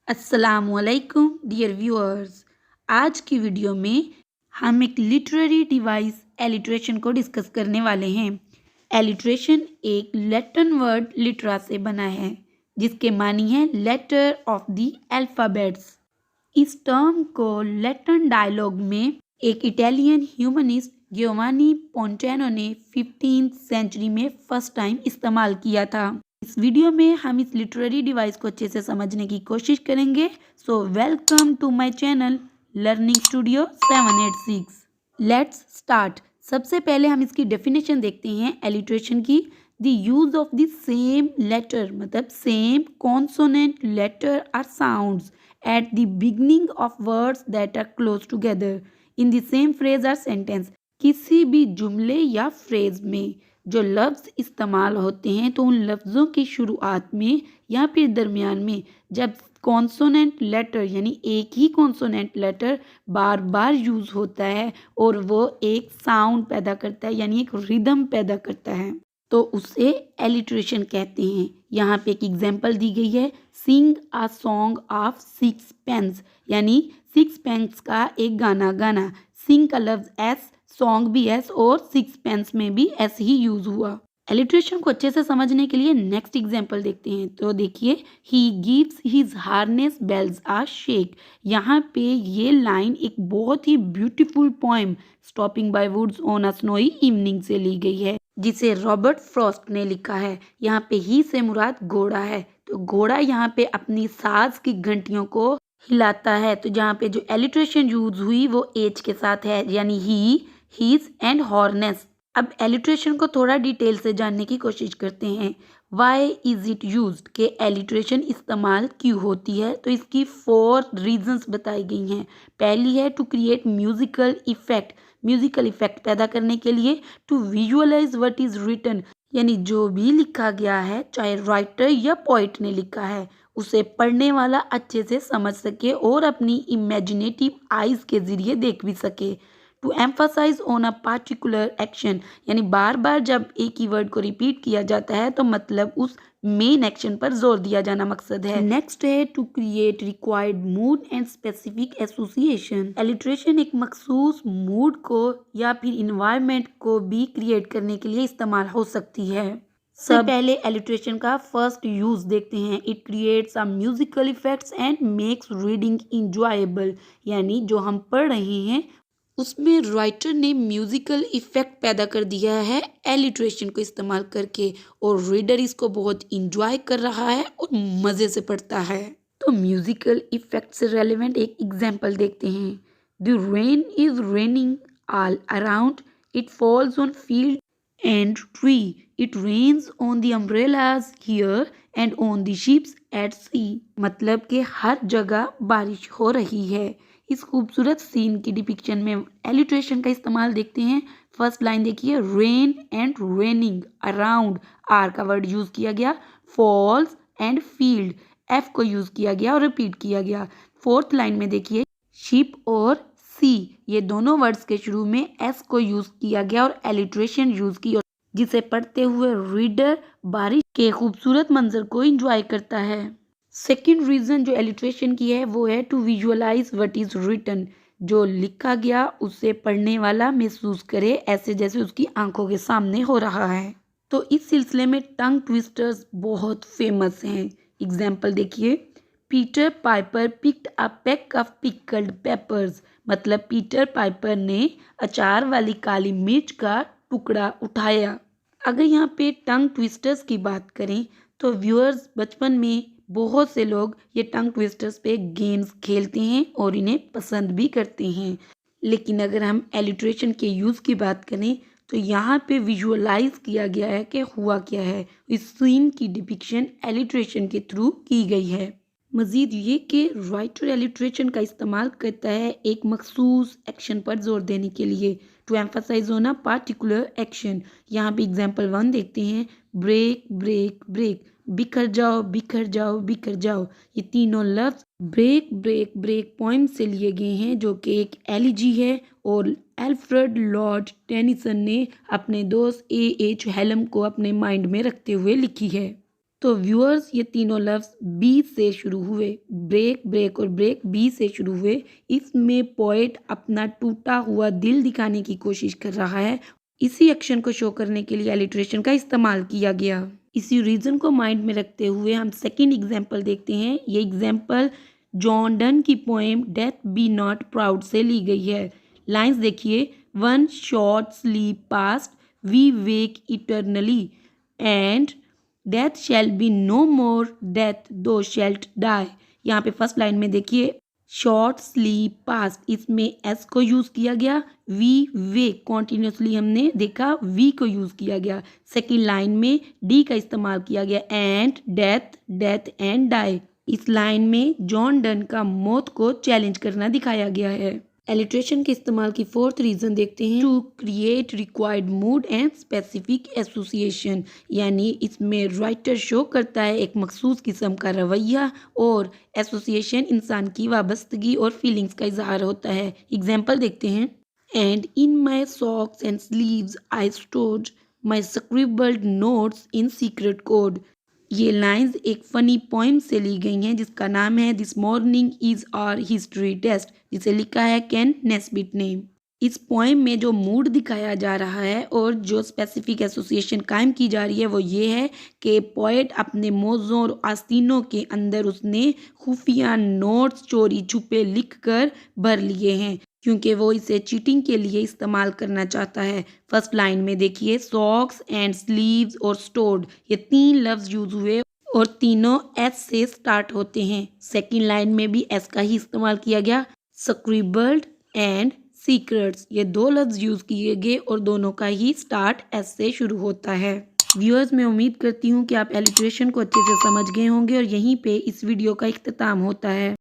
अस्सलामुअलैकुम dear viewers. आज की वीडियो में हम एक लिटरेरी डिवाइस एलिट्रेशन को डिस्कस करने वाले हैं। एलिट्रेशन एक लैटिन वर्ड लिटरा से बना है जिसके मानी है लेटर ऑफ द अल्फ़ाबेट्स। इस टर्म को लैटिन डायलॉग में एक इटालियन ह्यूमनिस्ट गियोवानी पोंटेनो ने 15th सेंचुरी में फर्स्ट टाइम इस्तेमाल किया था। इस वीडियो में हम इस लिटरेरी डिवाइस को अच्छे से समझने की कोशिश करेंगे। So welcome to my channel learning studio 786। Let's start. सबसे पहले हम इसकी डेफिनेशन देखते हैं एलिट्रेशन की। The use of the same letter मतलब same consonant letter or sounds at the beginning of words that are close together in the same phrase or sentence। किसी भी जुमले या फ्रेज में जो लफ्ज़ इस्तेमाल होते हैं तो उन लफ्ज़ों की शुरुआत में या फिर दरमियान में जब कॉन्सोनेंट लेटर यानी एक ही कॉन्सोनेंट लेटर बार बार यूज़ होता है और वो एक साउंड पैदा करता है यानी एक रिदम पैदा करता है तो उसे एलिट्रेशन कहते हैं। यहाँ पे एक एग्जाम्पल दी गई है, sing a song of sixpence यानी सिक्स पेंस का एक गाना गाना। सिंग का लफ्ज एस, सॉन्ग भी एस और सिक्स पेंस में भी एस ही यूज हुआ। एलिट्रेशन को अच्छे से समझने के लिए नेक्स्ट एग्जाम्पल देखते हैं। तो देखिए, he gives his harness bells a shake. यहाँ पे ये लाइन एक बहुत ही beautiful poem Stopping by Woods on a Snowy Evening से ली गई है जिसे रॉबर्ट फ्रॉस्ट ने लिखा है। यहाँ पे ही से मुराद घोड़ा है तो घोड़ा यहाँ पे अपनी साज की घंटियों को हिलाता है। तो जहाँ पे जो एलिट्रेशन यूज हुई वो एच के साथ है यानी ही, हीज एंड हॉर्नेस। अब एलिट्रेशन को थोड़ा डिटेल से जानने की कोशिश करते हैं। वाई इज इट यूज के एलिट्रेशन इस्तेमाल क्यों होती है तो इसकी 4 रीजंस बताई गई हैं। पहली है टू क्रिएट म्यूजिकल इफेक्ट पैदा करने के लिए, to visualise what is written यानी जो भी लिखा गया है चाहे राइटर या पोइट ने लिखा है उसे पढ़ने वाला अच्छे से समझ सके और अपनी इमेजिनेटिव आइज के जरिए देख भी सके। To emphasise on a particular action यानी बार बार जब एक ही वर्ड को रिपीट किया जाता है तो मतलब उस मेन एक्शन पर जोर दिया जाना मकसद है। नेक्स्ट है to create required mood and specific association. Alliteration एक मखसूस मूड को या फिर इन्वायरमेंट को भी क्रिएट करने के लिए इस्तेमाल हो सकती है। सबसे पहले एलिट्रेशन का फर्स्ट यूज देखते हैं। It creates a musical effects and makes reading enjoyable यानी जो हम पढ़ रहे हैं उसमें राइटर ने म्यूजिकल इफेक्ट पैदा कर दिया है एलिट्रेशन को इस्तेमाल करके और रीडर इसको बहुत इंजॉय कर रहा है और मज़े से पढ़ता है। तो म्यूजिकल इफेक्ट से रेलेवेंट एक एग्जांपल देखते हैं। The rain is raining all around, it falls on field and tree, it rains on the umbrellas here and on the ships at sea. मतलब कि हर जगह बारिश हो रही है। इस खूबसूरत सीन की डिपिक्शन में एलिट्रेशन का इस्तेमाल देखते हैं। फर्स्ट लाइन देखिए, rain and raining around, R का वर्ड यूज किया गया। फॉल्स एंड फील्ड, एफ को यूज किया गया और रिपीट किया गया। फोर्थ लाइन में देखिए, शिप और सी, ये दोनों वर्ड्स के शुरू में एस को यूज किया गया और एलिट्रेशन यूज की जिसे पढ़ते हुए रीडर बारिश के खूबसूरत मंजर को एंजॉय करता है। सेकेंड रीजन जो एलिट्रेशन की है वो है to visualise what is written, जो लिखा गया उसे पढ़ने वाला महसूस करे ऐसे जैसे उसकी आंखों के सामने हो रहा है। तो इस सिलसिले में टंग ट्विस्टर्स बहुत फेमस हैं। एग्जाम्पल देखिए, Peter Piper picked a pick of pickled papers, मतलब पीटर पाइपर ने अचार वाली काली मिर्च का टुकड़ा उठाया। अगर यहाँ पे टंग ट्विस्टर्स की बात करें तो व्यूअर्स बचपन में बहुत से लोग ये टंग ट्विस्टर्स पे गेम्स खेलते हैं और इन्हें पसंद भी करते हैं। लेकिन अगर हम एलिट्रेशन के यूज़ की बात करें तो यहाँ पे विजुअलाइज किया गया है कि हुआ क्या है। इस सीन की डिपिक्शन एलिट्रेशन के थ्रू की गई है। मज़ीद ये कि राइटर एलिट्रेशन का इस्तेमाल करता है एक मखसूस एक्शन पर जोर देने के लिए, to emphasise on a particular action. यहाँ पे एग्जाम्पल 1 देखते हैं, ब्रेक ब्रेक ब्रेक, बिखर जाओ बिखर जाओ बिखर जाओ। ये तीनों लफ्ज ब्रेक ब्रेक ब्रेक पोइम से लिए गए हैं जो कि एक एलिजी है और एल्फ्रेड लॉर्ड टेनिसन ने अपने दोस्त ए एच हेलम को अपने माइंड में रखते हुए लिखी है। तो व्यूअर्स ये तीनों लफ्ज़ बी से शुरू हुए, ब्रेक ब्रेक और ब्रेक बी से शुरू हुए। इसमें पोएट अपना टूटा हुआ दिल दिखाने की कोशिश कर रहा है। इसी एक्शन को शो करने के लिए एलिट्रेशन का इस्तेमाल किया गया। इसी रीज़न को माइंड में रखते हुए हम सेकंड एग्जाम्पल देखते हैं। ये एग्जाम्पल जॉन डन की poem death be not proud से ली गई है। लाइंस देखिए, one short sleep past we wake eternally and death shall be no more death thou shalt die. यहाँ पे फर्स्ट लाइन में देखिए शॉर्ट स्लीप पास्ट, इसमें एस को यूज़ किया गया। वी वे कॉन्टिन्यूसली हमने देखा वी को यूज़ किया गया। सेकेंड लाइन में डी का इस्तेमाल किया गया and death death and die. इस लाइन में जॉन डन का मौत को चैलेंज करना दिखाया गया है। एलिट्रेशन के इस्तेमाल की फोर्थ रीज़न देखते हैं, to create required mood and specific association, यानी इसमें राइटर शो करता है एक मखसूस किस्म का रवैया और एसोसिएशन इंसान की वाबस्तगी और फीलिंग्स का इजहार होता है। एग्जाम्पल देखते हैं, and in my socks and sleeves I stored my scribbled notes in secret code. ये लाइंस एक फ़नी पोइम से ली गई हैं जिसका नाम है this morning is our history test, जिसे लिखा है केन नेस्बिट ने। इस पोइम में जो मूड दिखाया जा रहा है और जो स्पेसिफिक एसोसिएशन कायम की जा रही है वो ये है कि पोएट अपने मौज़ों और आस्तीनों के अंदर उसने खुफिया नोट्स चोरी छुपे लिख कर भर लिए हैं क्योंकि वो इसे चीटिंग के लिए इस्तेमाल करना चाहता है। फर्स्ट लाइन में देखिए सॉक्स एंड स्लीव्स और स्टोर्ड, ये तीन लफ्ज़ यूज़ हुए और तीनों एस से स्टार्ट होते हैं। सेकेंड लाइन में भी एस का ही इस्तेमाल किया गया। स्क्रिबल्ड एंड सीक्रेट्स, ये दो लफ्ज़ यूज़ किए गए और दोनों का ही स्टार्ट एस से शुरू होता है। व्यूअर्स, मैं उम्मीद करती हूँ कि आप एलिट्रेशन को अच्छे से समझ गए होंगे और यहीं पे इस वीडियो का इख्तिताम होता है।